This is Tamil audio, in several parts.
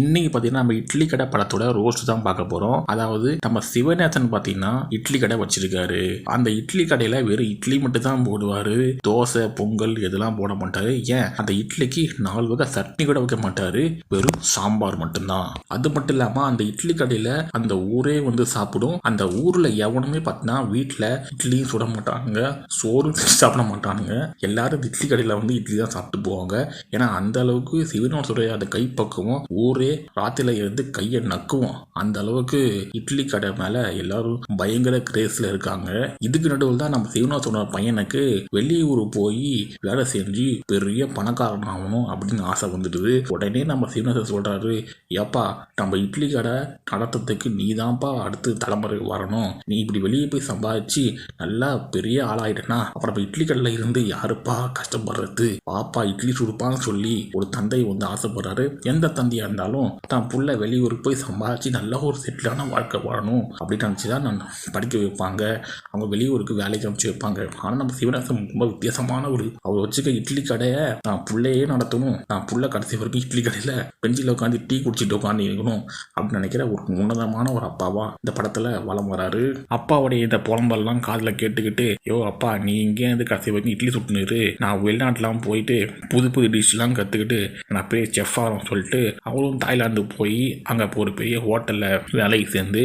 இன்னைக்கு பார்த்தீங்கன்னா நம்ம இட்லி கடை படத்தோட ரோஸ்ட் தான் பார்க்க போகிறோம். அதாவது நம்ம சிவநேசன் பார்த்தீங்கன்னா இட்லி கடை வச்சிருக்காரு. அந்த இட்லி கடையில் வெறும் இட்லி மட்டும் தான் போடுவார். தோசை பொங்கல் இதெல்லாம் போட மாட்டார். ஏன் அந்த இட்லிக்கு 4 வகை சட்னி கூட வைக்க மாட்டார். வெறும் சாம்பார் மட்டும்தான். அது மட்டும் இல்லாமல் அந்த இட்லி கடையில் அந்த ஊரே வந்து சாப்பிடும். அந்த ஊரில் எவனுமே பார்த்தீங்கன்னா வீட்டில் இட்லியும் சுட மாட்டாங்க, சோறும் சாப்பிட மாட்டானுங்க. எல்லாரும் இட்லி கடையில் வந்து இட்லி தான் சாப்பிட்டு போவாங்க. ஏன்னா அந்த அளவுக்கு சிவனோட அந்த கைப்பக்குவம் ஊரே ராத்திரில இருந்து கையை நக்குவோம். அந்த அளவுக்கு இட்லி கடை மேல எல்லாரும் பயங்கர கிரேஸ்ல இருக்காங்க. இதுக்கு நடுவில் தான் நம்ம சிவனாசோட பையனுக்கு வெளியூர் போய் வேலை செஞ்சு பெரிய பணக்காரன் ஆகணும் அப்படின்னு ஆசை வந்துடுது. உடனே நம்ம சிவனாசன் சொல்றாரு, ஏப்பா நம்ம இட்லி கடை நடத்துறதுக்கு நீ தான்ப்பா அடுத்து தலைமுறை வரணும். நீ இப்படி வெளியே போய் சம்பாதிச்சு நல்லா பெரிய ஆளாயிட்டனா அப்புறம் இட்லி கடையில இருந்து யாருப்பா கஷ்டப்படுறது, பாப்பா இட்லி சுடுப்பான்னு சொல்லி ஒரு தந்தை வந்து ஆசைப்படுறாரு. எந்த தந்தையா இருந்தாலும் தான் புள்ள வெளியூருக்கு போய் சம்பாதிச்சு நல்ல ஒரு செட்டிலான வாழ்க்கை வாழணும் அப்படின்னு நினச்சிதான் நான் படிக்க வைப்பாங்க. அவங்க வெளியூருக்கு வேலைக்கு அமைச்சு வைப்பாங்க. ஆனால் நம்ம சிவராசன் ரொம்ப வித்தியாசமான அவர் வச்சுக்க இட்லி கடையை நான் புள்ளையே நடத்தணும், நான் புள்ள கடைசி வரைக்கும் இட்லி கடையில் பெஞ்சில் உட்காந்து டீ குடிச்சிட்டு உட்காந்து இருக்கணும் அப்படின்னு நினைக்கிற ஒரு உன்னதமான ஒரு அப்பாவா இந்த படத்தில் வலம் வராரு. அப்பாவுடைய இந்த புலம்பெல்லாம் காதில் கேட்டுக்கிட்டு, யோ அப்பா நீ இங்கே இருந்து கடைசி வரைக்கும் இட்லி சுட்டுனுரு, நான் வெளிநாட்டுலாம் போயிட்டு புது புது டிஷ்லாம் கற்றுக்கிட்டு நான் பெரிய செஃப் ஆகிறோம் சொல்லிட்டு அவரும் தாய்லாந்து போய் அங்கே ஒரு பெரிய ஹோட்டலில் வேலைக்கு சேர்ந்து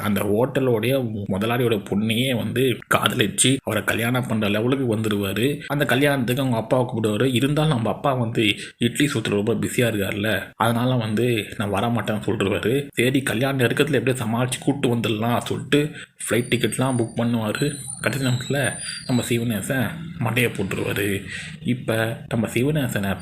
அந்த ஹோட்டலோடைய முதலாளியோட பொண்ணையே வந்து காதலிச்சு அவரை கல்யாணம் பண்ணுற லெவலுக்கு வந்துடுவார். அந்த கல்யாணத்துக்கு அவங்க அப்பாவை கூப்பிடுவார். இருந்தாலும் நம்ம அப்பா வந்து இட்லி சுற்றுல ரொம்ப பிஸியாக இருக்கார்ல, அதனால வந்து நான் வரமாட்டேன்னு சொல்லிடுவார். சரி கல்யாண நெருக்கத்தில் எப்படியே சமாளித்து கூப்பிட்டு வந்துடலாம் சொல்லிட்டு ஃப்ளைட் டிக்கெட்லாம் புக் பண்ணுவார். கடைசி நேரத்தில் நம்ம சிவநேசன் மண்டையை போட்டுருவார். இப்போ நம்ம சிவநேசனை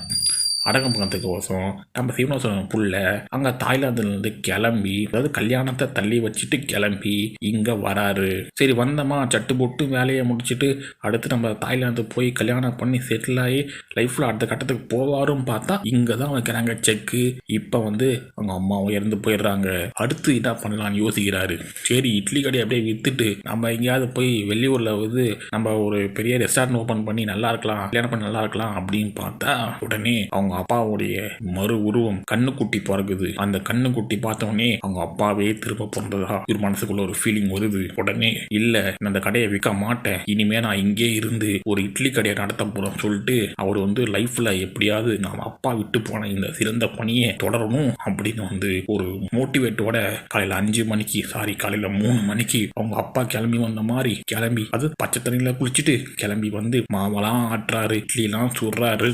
அடக்கம் பண்ணுறதுக்கோசம் நம்ம சிவனேஸ்வரன் புள்ள அங்கே தாய்லாந்துலேருந்து கிளம்பி, அதாவது கல்யாணத்தை தள்ளி வச்சுட்டு கிளம்பி இங்கே வராரு. சரி வந்தோமா சட்டு போட்டு வேலையை முடிச்சுட்டு அடுத்து நம்ம தாய்லாந்து போய் கல்யாணம் பண்ணி செட்டில் ஆகி லைஃப்பில் அடுத்த கட்டத்துக்கு போவாரும் பார்த்தா இங்கே தான் வைக்கிறாங்க செக்கு. இப்போ வந்து அவங்க அம்மாவும் இறந்து போயிடுறாங்க. அடுத்து என்ன பண்ணலான்னு யோசிக்கிறாரு. சரி இட்லி கடையை அப்படியே விற்றுட்டு நம்ம எங்கேயாவது போய் வெளியூரில் வந்து நம்ம ஒரு பெரிய ரெஸ்டாரண்ட் ஓப்பன் பண்ணி நல்லா இருக்கலாம், கல்யாணம் பண்ணி நல்லா இருக்கலாம் அப்படின்னு பார்த்தா உடனே அவங்க அப்பாவுடைய மறு உருவம் கண்ணுக்குட்டி பிறகுது. அந்த கண்ணுக்குட்டி பார்த்தவொடனே அவங்க அப்பாவே திரும்ப பிறந்ததா ஒரு மனசுக்குள்ள ஒரு ஃபீலிங் வருது. உடனே இல்ல நான் அந்த கடையை விற்க மாட்டேன், இனிமே நான் இங்கே இருந்து ஒரு இட்லி கடையை நடத்த போறேன் சொல்லிட்டு அவர் வந்து லைஃப்ல எப்படியாவது நான் அப்பா விட்டு போன இந்த சிறந்த பணியை தொடரணும் அப்படின்னு வந்து ஒரு மோட்டிவேட்டோட காலையில 5 மணிக்கு காலையில 3 மணிக்கு அவங்க அப்பா கிளம்பி வந்த மாதிரி கிளம்பி அது பச்சை தண்ணியில குளிச்சுட்டு கிளம்பி வந்து மாவெல்லாம் ஆட்டுறாரு, இட்லிலாம் சுடுறாரு.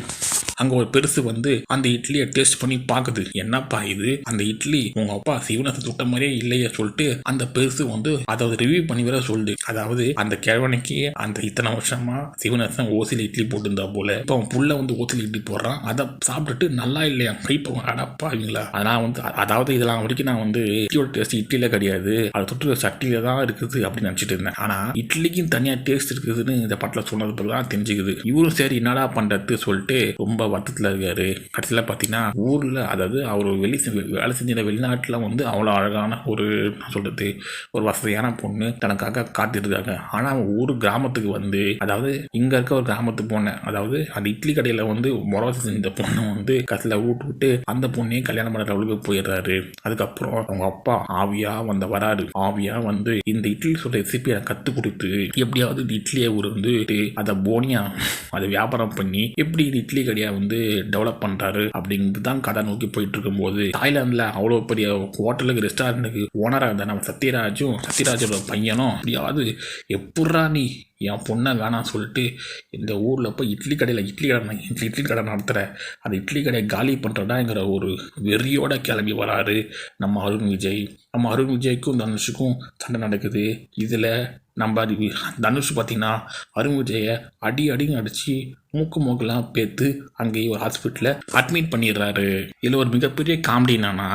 அங்கே ஒரு பெருசு வந்து அந்த இட்லியை டேஸ்ட் பண்ணி பார்க்குது. என்னப்பா இது, அந்த இட்லி உங்க அப்பா சிவனத்தை சுட்ட மாதிரியே இல்லையே சொல்லிட்டு அந்த பெருசு வந்து அதை ரிவ்யூ பண்ணி வர சொல்லுது. அதாவது அந்த கிழவனுக்கு அந்த இத்தனை வருஷமா சிவனேசன் ஓசில இட்லி போட்டுருந்தா போல, இப்போ அவன் புள்ள வந்து ஓசில இட்லி போடுறான், அதை சாப்பிட்டுட்டு நல்லா இல்லையா கைப்போம் அடப்பா அவங்களா. அதனால் வந்து அதாவது இதெல்லாம் வரைக்கும் நான் வந்து இட்லியோட டேஸ்ட் இட்லியில கிடையாது, அதை தொட்டு சட்டியில தான் இருக்குது அப்படின்னு நினச்சிட்டு இருந்தேன். ஆனால் இட்லிக்கும் தனியாக டேஸ்ட் இருக்குதுன்னு இந்த பட்டில் சொன்னது பிறகு தான் தெரிஞ்சுக்குது. இவரும் சரி என்னடா பண்ணுறது சொல்லிட்டு ரொம்ப வருத்தத்தில் இருக்காரு. கடைசியில் பார்த்தீங்கன்னா ஊரில், அதாவது அவர் வேலை செஞ்ச வெளிநாட்டில் வந்து அவ்வளோ அழகான ஒரு சொல்றது ஒரு வசதியான பொண்ணு தனக்காக காத்திருக்காங்க. ஆனால் ஊர் கிராமத்துக்கு வந்து, அதாவது இங்கே இருக்க ஒரு கிராமத்துக்கு போனேன், அதாவது அந்த இட்லி கடையில் வந்து மொரவசை செஞ்ச பொண்ணு வந்து கடைசியில் விட்டு அந்த பொண்ணையும் கல்யாணம் பண்ணுற அளவுக்கு போயிடுறாரு. அதுக்கப்புறம் அவங்க அப்பா ஆவியா வராரு. ஆவியா வந்து இந்த இட்லி சொல்ற ரெசிபியை கற்றுக் கொடுத்து எப்படியாவது இந்த இட்லியை ஒரு வந்து அதை போனியா அதை வியாபாரம் பண்ணி எப்படி இது இட்லி கடையா வந்து டெவலப் பண்றாரு அப்படிங்கிறது தான் கதை நோக்கி போயிட்டு இருக்கும்போது, தாய்லாந்துல அவ்வளோ பெரிய ஹோட்டலுக்கு ரெஸ்டாரண்ட்டுக்கு ஓனராக இருந்த நம்ம சத்யராஜோட பையனும் எப்படியாவது எப்பட்றா நீ என் பொண்ணை வேணாம் சொல்லிட்டு இந்த ஊரில் போய் இட்லி கடை நடத்துகிற அந்த இட்லி கடையை காலி பண்ணுறதாங்கிற ஒரு வெறியோட கிளம்பி வராரு நம்ம அருண் விஜய்க்கும் தனுஷுக்கும் சண்டை நடக்குது. இதில் நம்ம தனுஷ் பார்த்தீங்கன்னா அருண் விஜயை அடின்னு அடித்து மூக்கெல்லாம் பேத்து அங்கேயே ஒரு ஹாஸ்பிட்டலில் அட்மிட் பண்ணிடுறாரு. இதில் ஒரு மிகப்பெரிய காமெடி என்னன்னா,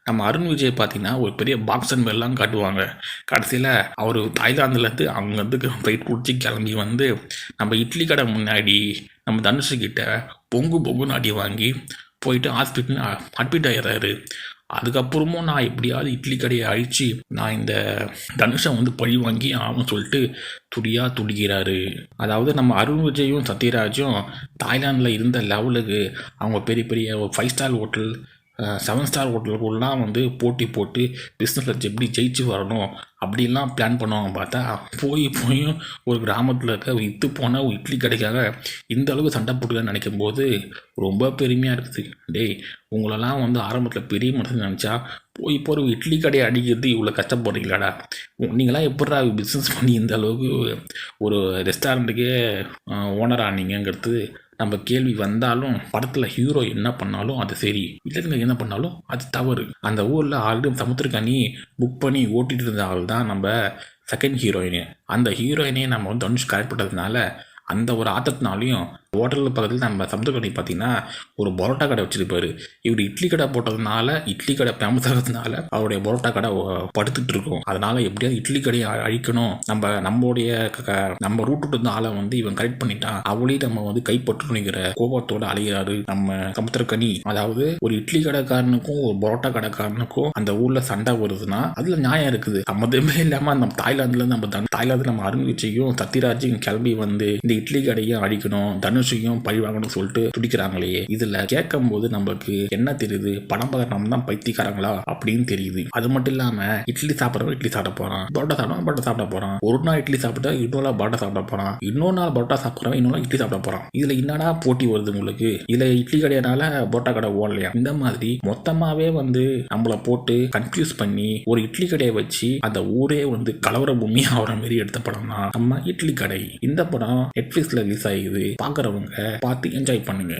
நம்ம அருண் விஜய் பார்த்தீங்கன்னா ஒரு பெரிய பாக்ஸன் மேலாம் காட்டுவாங்க. கடைசியில் அவர் தாய்லாந்துலேருந்து அங்கேருந்து ஃப்ளைட் பிடிச்சி கிளம்பி வந்து நம்ம இட்லி கடை முன்னாடி நம்ம தனுஷுக்கிட்ட பொங்குன்னு அடி வாங்கி போயிட்டு ஹாஸ்பிட்டல் அட்மிட் ஆகிடுறாரு. அதுக்கப்புறமும் நான் எப்படியாவது இட்லி கடையை அழித்து நான் இந்த தனுஷை வந்து பழி வாங்கி ஆகும் சொல்லிட்டு துடிக்கிறாரு. அதாவது நம்ம அருண் விஜயும் சத்யராஜும் தாய்லாந்தில் இருந்த லெவலுக்கு அவங்க பெரிய பெரிய 5 ஸ்டார் ஹோட்டல் 7 ஸ்டார் ஹோட்டலுக்குலாம் வந்து போட்டி போட்டு பிஸ்னஸில் எப்படி ஜெயிச்சு வரணும் அப்படிலாம் பிளான் பண்ணுவாங்க. பார்த்தா போயும் ஒரு கிராமத்தில் இருக்க இத்து போன ஒரு இட்லி கடைக்காக இந்த அளவுக்கு சண்டை போட்டுக்கன்னு நினைக்கும் போது ரொம்ப பெருமையாக இருக்குது. டேய், உங்களெல்லாம் வந்து ஆரம்பத்தில் பெரிய மனுஷன் நினச்சா இப்போ ஒரு இட்லி கடையை அடிக்கிறது இவ்வளோ கஷ்டப்படுறீங்களாடா? நீங்களாம் எப்படா பிஸ்னஸ் பண்ணி இந்த அளவுக்கு ஒரு ரெஸ்டாரண்ட்டுக்கே ஓனர் ஆனீங்கிறது நம்ம கேள்வி வந்தாலும், படத்தில் ஹீரோ என்ன பண்ணாலும் அது சரி, வில்லனுங்க என்ன பண்ணாலும் அது தவறு. அந்த ஊரில் ஆல்ரெடி சமுத்திரக்கனி புக் பண்ணி ஓட்டிகிட்டு இருந்த ஆள் தான் நம்ம செகண்ட் ஹீரோயினு. அந்த ஹீரோயினே நம்ம வந்து தனுஷ் கரெக்ட் பண்ணதுனால அந்த ஒரு ஆத்திரத்தினாலையும் ஹோட்டலுக்கு பக்கத்தில் நம்ம சமுத்திரக்கனி பார்த்தீங்கன்னா ஒரு பரோட்டா கடை வச்சுருப்பாரு. இவர் இட்லி கடை போட்டதுனால, இட்லி கடை ஃபேமஸ் ஆகிறதுனால அவருடைய பரோட்டா கடை படுத்துட்டு இருக்கும். அதனால் எப்படியாவது இட்லி கடையை அழிக்கணும், நம்ம ரூட்டு இருந்த ஆளை வந்து இவன் கரெக்ட் பண்ணிட்டான், அவளையும் நம்ம வந்து கைப்பற்றணுங்கிற கோபத்தோடு அலைகிறாரு நம்ம சமுத்திரக்கனி. அதாவது ஒரு இட்லி கடைக்காரனுக்கும் ஒரு பரோட்டா கடைக்காரனுக்கும் அந்த ஊரில் சண்டை வருதுன்னா அதில் நியாயம் இருக்குது. சம்மந்தமே இல்லாமல் நம்ம தாய்லாந்தில் நம்ம அருண் விஜயும் சத்யராஜும் கிளம்பி வந்து இந்த இட்லி கடையை அழிக்கணும், தனுஷையும் பழி வாங்கணும்னு சொல்லிட்டு துடிக்கிறாங்களே. இதுல கேட்கும் போது நம்மளுக்கு என்ன தெரியுது, படம் பார்க்க நம்ம தான் பைத்தியக்காரங்களா அப்படின்னு தெரியுது. அது மட்டும் இல்லாம இட்லி சாப்பிட்றவங்க இட்லி சாப்பிட போறான், பரோட்டா சாப்பிட்றவங்க பரோட்டா சாப்பிட போறான். ஒரு நாள் இட்லி சாப்பிட்டா இன்னொரு நாள் பரோட்டா சாப்பிட போறான், இன்னொரு நாள் பரோட்டா சாப்பிட்றவன் இன்னொரு நாள் இட்லி சாப்பிட போறான். இதுல என்னடா போட்டி வருது உங்களுக்கு? இதுல இட்லி கடையினால பரோட்டா கடை ஓடலையா? இந்த மாதிரி மொத்தமாவே வந்து நம்மளை போட்டு கன்ஃபியூஸ் பண்ணி ஒரு இட்லி கடையை வச்சு அந்த ஊரே வந்து கலவர பூமி ஆகிற மாதிரி எடுத்த படம் தான் நம்ம இட்லி கடை. இந்த படம் நெட்ஃபிளிக்ஸ்ல ரிலீஸ் ஆகிது. பார்க்குறவங்க பார்த்து என்ஜாய் பண்ணுங்க.